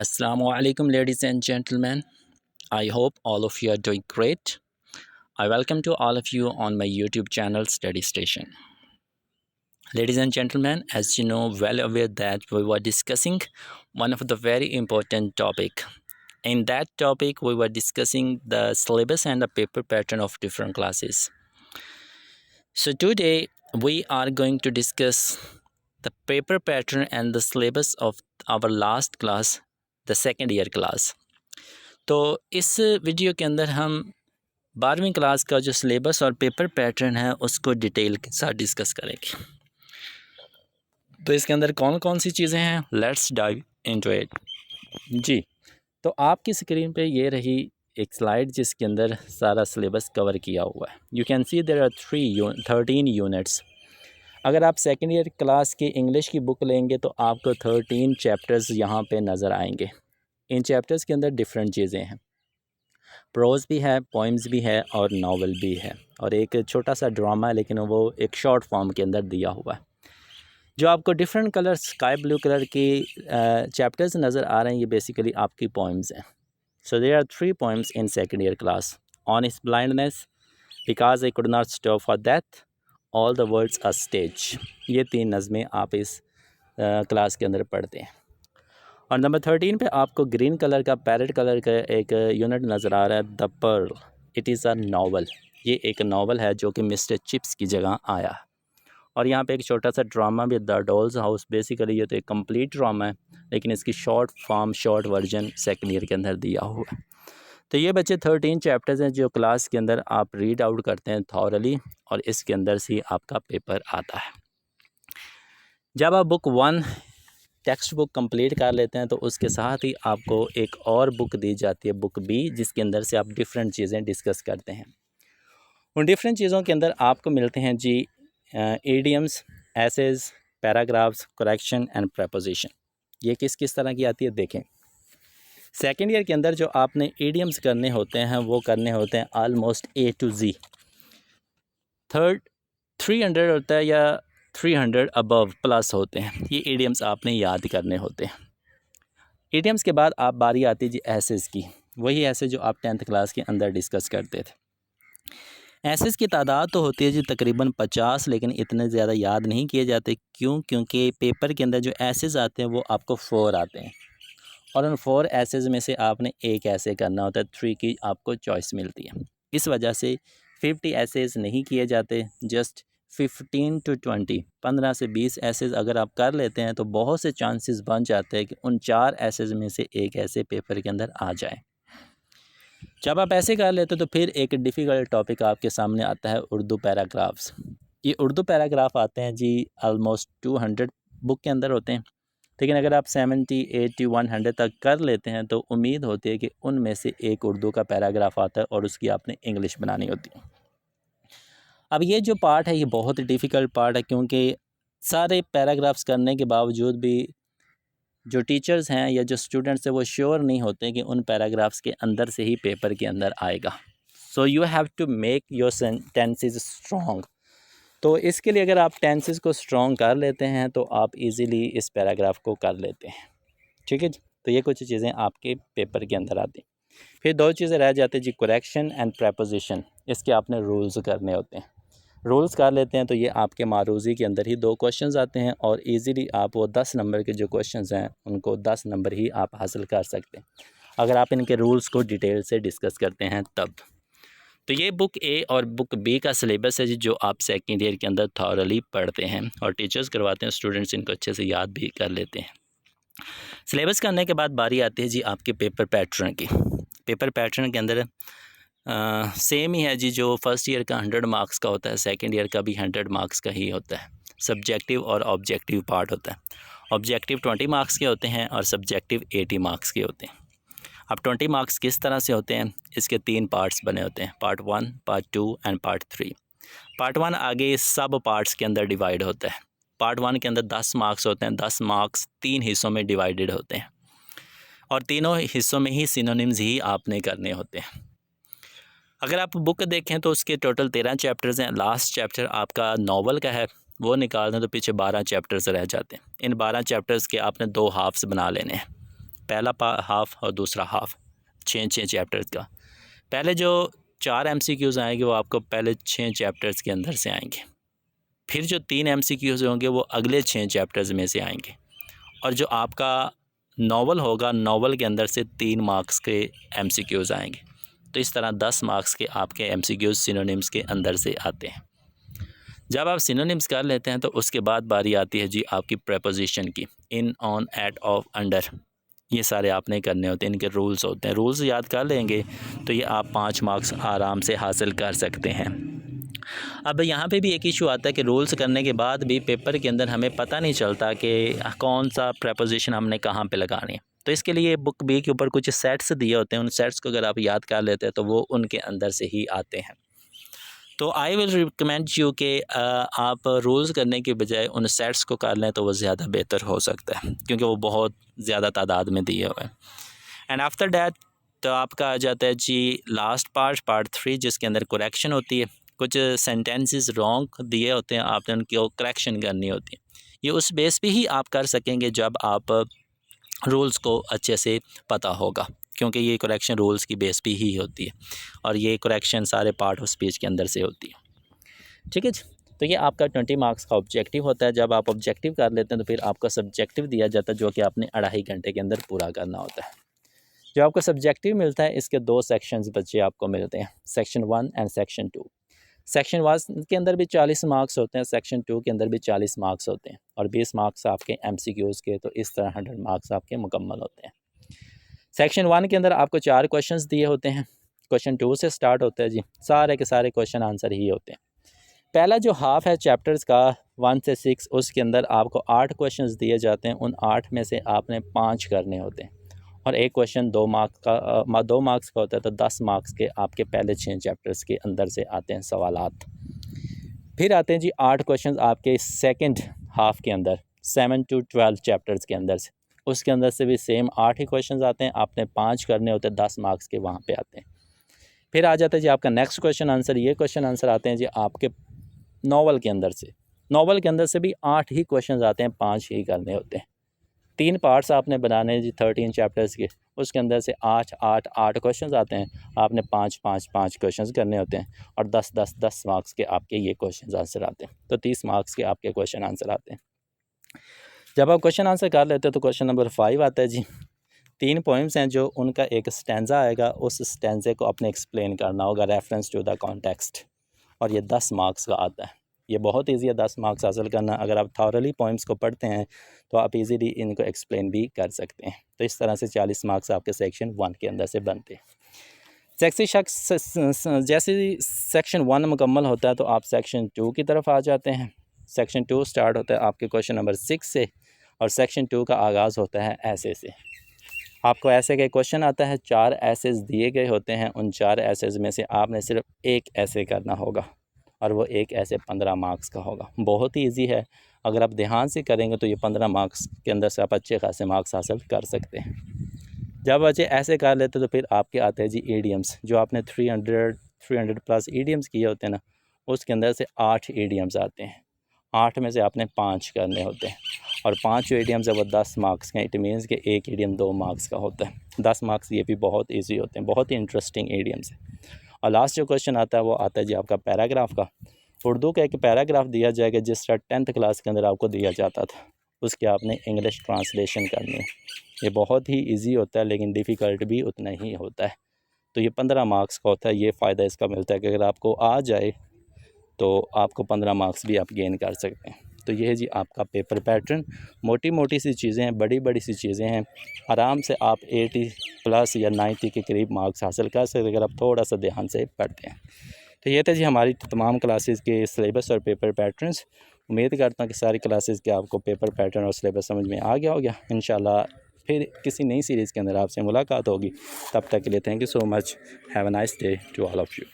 Assalamu alaikum, ladies and gentlemen. I hope all of you are doing great. I welcome to all of you on my YouTube channel Study Station. Ladies and gentlemen, as you know well aware that we were discussing one of the very important topic. In that topic, we were discussing the syllabus and the paper pattern of different classes. So today we are going to discuss the paper pattern and the syllabus of our last class, the second year class. तो इस video के अंदर हम 12वीं class का जो syllabus और paper pattern है उसको डिटेल के साथ डिस्कस करेंगे। तो इसके अंदर कौन कौन सी चीज़ें हैं, लेट्स डाइव इनटू इट। जी, तो आपकी स्क्रीन पे ये रही एक स्लाइड जिसके अंदर सारा सिलेबस कवर किया हुआ है। You can see there are 13 units. अगर आप सेकेंड ईयर क्लास की इंग्लिश की बुक लेंगे तो आपको 13 चैप्टर्स यहाँ पे नज़र आएंगे। इन चैप्टर्स के अंदर डिफरेंट चीज़ें हैं, प्रोज़ भी है, पोइम्स भी है और नावल भी है, और एक छोटा सा ड्रामा है लेकिन वो एक शॉर्ट फॉर्म के अंदर दिया हुआ है। जो आपको different colour, sky blue colour की चैप्टर्स नज़र आ रहे हैं, ये बेसिकली आपकी पोइम्स हैं। So there are 3 poems in second year class. On his blindness, because I could not stop for death, all the words are stage. ये 3 नज़में आप इस क्लास के अंदर पढ़ते हैं। और नंबर 13 पे आपको ग्रीन कलर का, पैरेट कलर का एक यूनिट नज़र आ रहा है, the pearl. It is a novel. ये एक नावल है जो कि मिस्टर चिप्स की जगह आया है। और यहाँ पे एक छोटा सा ड्रामा भी, द डॉल्स हाउस। बेसिकली ये तो एक कंप्लीट ड्रामा है लेकिन इसकी short form, short version second year के अंदर दिया हुआ है। तो ये बच्चे 13 चैप्टर्स हैं जो क्लास के अंदर आप रीड आउट करते हैं थॉरली, और इसके अंदर से आपका पेपर आता है। जब आप बुक 1 टेक्स्ट बुक कंप्लीट कर लेते हैं तो उसके साथ ही आपको एक और बुक दी जाती है, बुक बी, जिसके अंदर से आप डिफरेंट चीज़ें डिस्कस करते हैं। उन डिफरेंट चीज़ों के अंदर आपको मिलते हैं जी idioms, essays, paragraphs, correction and preposition. ये किस किस तरह की आती है देखें। सेकेंड ईयर के अंदर जो आपने इडियम्स करने होते हैं वो करने होते हैं आलमोस्ट A to Z। 300 होता है या 300 अबव प्लस होते हैं, ये इडियम्स आपने याद करने होते हैं। इडियम्स के बाद आप बारी आती है जी एसेस की। वही ऐसे जो आप 10th क्लास के अंदर डिस्कस करते थे। एसेस की तादाद तो होती है जी तकरीबन 50, लेकिन इतने ज़्यादा याद नहीं किए जाते। क्यों? क्योंकि पेपर के अंदर जो एसेस आते हैं वो आपको 4 आते हैं, और उन 4 एसेस में से आपने एक ऐसे करना होता है, 3 की आपको चॉइस मिलती है। इस वजह से 50 एसेस नहीं किए जाते, जस्ट 15 to 20, 15 से 20 एसेस अगर आप कर लेते हैं तो बहुत से चांसेस बन जाते हैं कि उन 4 एसेस में से एक ऐसे पेपर के अंदर आ जाए। जब आप ऐसे कर लेते तो फिर एक डिफ़िकल्ट टॉपिक आपके सामने आता है, उर्दू पैराग्राफ्स। ये उर्दू पैराग्राफ आते हैं जी ऑलमोस्ट 200 बुक के अंदर होते हैं, लेकिन अगर आप 70, 80, 100 तक कर लेते हैं तो उम्मीद होती है कि उनमें से एक उर्दू का पैराग्राफ आता है और उसकी आपने इंग्लिश बनानी होती है। अब ये जो पार्ट है ये बहुत डिफ़िकल्ट पार्ट है, क्योंकि सारे पैराग्राफ्स करने के बावजूद भी जो टीचर्स हैं या जो स्टूडेंट्स हैं वो श्योर नहीं होते कि उन पैराग्राफ्स के अंदर से ही पेपर के अंदर आएगा। So you have to make your sentences strong. तो इसके लिए अगर आप टेंसेस को स्ट्रॉन्ग कर लेते हैं तो आप इजीली इस पैराग्राफ को कर लेते हैं। ठीक है जी, तो ये कुछ चीज़ें आपके पेपर के अंदर आती हैं। फिर 2 चीज़ें रह जाती हैं जी, करेक्शन एंड प्रपोजिशन। इसके आपने रूल्स करने होते हैं। रूल्स कर लेते हैं तो ये आपके मारूज़ी के अंदर ही 2 क्वेश्चंस आते हैं, और इजीली आप वो 10 नंबर के जो क्वेश्चंस हैं उनको 10 नंबर ही आप हासिल कर सकते हैं अगर आप इनके रूल्स को डिटेल से डिस्कस करते हैं तब। तो ये बुक ए और बुक बी का सिलेबस है जी, जो आप सेकेंड ईयर के अंदर थॉरली पढ़ते हैं और टीचर्स करवाते हैं, स्टूडेंट्स इनको अच्छे से याद भी कर लेते हैं। सिलेबस करने के बाद बारी आती है जी आपके पेपर पैटर्न की। पेपर पैटर्न के अंदर सेम ही है जी, जो फर्स्ट ईयर का 100 मार्क्स का होता है, सेकेंड ईयर का भी 100 मार्क्स का ही होता है। सब्जेक्टिव और ऑब्जेक्टिव पार्ट होता है। ऑब्जेक्टिव 20 मार्क्स के होते हैं और सब्जेक्टिव 80 मार्क्स के होते हैं। अब 20 मार्क्स किस तरह से होते हैं, इसके 3 पार्ट्स बने होते हैं, part 1, part 2 and part 3। Part 1 आगे सब पार्ट्स के अंदर डिवाइड होता है। पार्ट 1 के अंदर 10 मार्क्स होते हैं। 10 मार्क्स 3 हिस्सों में डिवाइडेड होते हैं, और तीनों हिस्सों में ही सिनोनिम्स ही आपने करने होते हैं। अगर आप बुक देखें तो उसके टोटल 13 चैप्टर्स हैं। लास्ट चैप्टर आपका नावल का है, वो निकाल दें तो पीछे 12 चैप्टर्स रह जाते हैं। इन 12 चैप्टर्स के आपने 2 हाफ्स बना लेने हैं। पहला हाफ़ और दूसरा हाफ़ 6 चैप्टर्स का। पहले जो 4 MCQs आएंगे वो आपको पहले 6 चैप्टर्स के अंदर से आएंगे, फिर जो 3 MCQs होंगे वो अगले 6 चैप्टर्स में से आएंगे, और जो आपका नावल होगा, नावल के अंदर से 3 मार्क्स के MCQs आएंगे। तो इस तरह 10 मार्क्स के आपके MCQs सिनोनिम्स के अंदर से आते हैं। जब आप सिनोनिम्स कर लेते हैं तो उसके बाद बारी आती है जी आपकी प्रेपोजिशन की। इन, ऑन, एट, ऑफ, अंडर, ये सारे आपने करने होते हैं, इनके रूल्स होते हैं। रूल्स याद कर लेंगे तो ये आप 5 मार्क्स आराम से हासिल कर सकते हैं। अब यहाँ पे भी एक इशू आता है कि रूल्स करने के बाद भी पेपर के अंदर हमें पता नहीं चलता कि कौन सा प्रेपोजिशन हमने कहाँ पे लगानी है। तो इसके लिए बुक बी के ऊपर कुछ सेट्स दिए होते हैं, उन सेट्स को अगर आप याद कर लेते हैं तो वो उनके अंदर से ही आते हैं। तो आई विल रिकमेंड यू कि आप रूल्स करने के बजाय उन सेट्स को कर लें तो वो ज़्यादा बेहतर हो सकता है, क्योंकि वो बहुत ज़्यादा तादाद में दिए हुए हैं। एंड आफ्टर डैट तो आपका आ जाता है जी लास्ट पार्ट 3, जिसके अंदर करेक्शन होती है। कुछ सेंटेंसेस रॉन्ग दिए होते हैं, आपने उनकी करेक्शन करनी होती है। ये उस बेस पे ही आप कर सकेंगे जब आप रूल्स को अच्छे से पता होगा, क्योंकि ये करेक्शन रूल्स की बेस पे ही होती है, और ये करेक्शन सारे पार्ट ऑफ स्पीच के अंदर से होती है। ठीक है जी। तो ये आपका 20 मार्क्स का ऑब्जेक्टिव होता है। जब आप ऑब्जेक्टिव कर लेते हैं तो फिर आपका सब्जेक्टिव दिया जाता है, जो कि आपने 2.5 घंटे के अंदर पूरा करना होता है। जो आपको सब्जेक्टिव मिलता है, इसके 2 सेक्शंस बच्चे आपको मिलते हैं, सेक्शन 1 एंड सेक्शन 2। सेक्शन 1 के अंदर भी 40 मार्क्स होते हैं, सेक्शन 2 के अंदर भी 40 मार्क्स होते हैं, और 20 मार्क्स आपके MCQs के। तो इस तरह 100 मार्क्स आपके मुकम्मल होते हैं। सेक्शन 1 के अंदर आपको 4 क्वेश्चंस दिए होते हैं। क्वेश्चन 2 से स्टार्ट होता है जी, सारे के सारे क्वेश्चन आंसर ही होते हैं। पहला जो हाफ है चैप्टर्स का 1 से 6, उसके अंदर आपको 8 क्वेश्चंस दिए जाते हैं। उन 8 में से आपने 5 करने होते हैं, और एक क्वेश्चन 2 मार्क्स का होता है। तो 10 मार्क्स के आपके पहले 6 चैप्टर्स के अंदर से आते हैं सवालात। फिर आते हैं जी 8 क्वेश्चंस आपके सेकंड हाफ के अंदर, 7 to 12 चैप्टर्स के अंदर से। उसके अंदर से भी सेम 8 ही क्वेश्चंस आते हैं, आपने 5 करने होते हैं, 10 मार्क्स के वहाँ पे आते हैं। फिर आ जाता है जी आपका नेक्स्ट क्वेश्चन आंसर। ये क्वेश्चन आंसर आते हैं जी आपके नावल के अंदर से। नावल के अंदर से भी 8 ही क्वेश्चन आते हैं, 5 ही करने होते हैं। 3 पार्ट्स आपने बनाने हैं जी 13 चैप्टर्स के। उसके अंदर से 8 क्वेश्चन आते हैं, आपने 5 क्वेश्चन करने होते हैं, और 10 मार्क्स के आपके ये क्वेश्चन आंसर आते हैं। तो 30 मार्क्स के आपके क्वेश्चन आंसर आते हैं। जब आप क्वेश्चन आंसर कर लेते हैं तो क्वेश्चन नंबर 5 आता है जी। 3 पोइम्स हैं, जो उनका एक स्टैंजा आएगा, उस स्टैंजे को आपने एक्सप्लेन करना होगा रेफरेंस टू द कॉन्टेक्स्ट, और ये 10 मार्क्स का आता है। ये बहुत ईजी है 10 मार्क्स हासिल करना। अगर आप थॉरली पोइम्स को पढ़ते हैं तो आप इजीली इनको एक्सप्लेन भी कर सकते हैं। तो इस तरह से 40 मार्क्स आपके सेक्शन 1 के अंदर से बनते हैं। जैसे सेक्शन 1 मुकम्मल होता है तो आप सेक्शन 2 की तरफ आ जाते हैं। सेक्शन 2 स्टार्ट होता है आपके क्वेश्चन नंबर 6 से, और सेक्शन 2 का आगाज़ होता है ऐसे से। आपको ऐसे के क्वेश्चन आता है, 4 ऐसेज दिए गए होते हैं। उन 4 ऐसेज में से आपने सिर्फ एक ऐसे करना होगा, और वो एक ऐसे 15 मार्क्स का होगा। बहुत ही इजी है, अगर आप ध्यान से करेंगे तो ये 15 मार्क्स के अंदर से आप अच्छे खासे मार्क्स हासिल कर सकते हैं। जब बच्चे ऐसे कर लेते तो फिर आपके आते हैं जी ईडियम्स। जो आपने 300 प्लस ईडियम्स किए होते हैं ना, उसके अंदर से 8 ईडियम्स आते हैं। 8 में से आपने 5 करने होते हैं, और 5 जो ईडियम्स है वो 10 मार्क्स के। इट मीन्स कि एक ईडियम 2 मार्क्स का होता है। 10 मार्क्स ये भी बहुत ईजी होते हैं, बहुत ही इंटरेस्टिंग ईडियम्स है। और लास्ट जो क्वेश्चन आता है वो आता है जी आपका पैराग्राफ का। उर्दू का एक पैराग्राफ दिया जाएगा, जिस तरह 10th क्लास के अंदर आपको दिया जाता था, उसके आपने इंग्लिश ट्रांसलेशन करनी है। ये बहुत ही इजी होता है, लेकिन डिफ़िकल्ट भी उतना ही होता है। तो ये 15 मार्क्स का होता है। ये फ़ायदा इसका मिलता है कि अगर आपको आ जाए तो आपको 15 मार्क्स भी आप गेन कर सकते हैं। तो ये है जी आपका पेपर पैटर्न। मोटी मोटी सी चीज़ें हैं, बड़ी बड़ी सी चीज़ें हैं। आराम से आप 80 प्लस या 90 के करीब मार्क्स हासिल कर सकते हैं, अगर आप थोड़ा सा ध्यान से पढ़ते हैं। तो ये थे जी हमारी तमाम क्लासेस के सिलेबस और पेपर पैटर्न्स। उम्मीद करता हूँ कि सारी क्लासेस के आपको पेपर पैटर्न और सिलेबस समझ में आ गया होगा। इंशाल्लाह फिर किसी नई सीरीज़ के अंदर आपसे मुलाकात होगी। तब तक के लिए thank you so much. Have a nice day to all of you.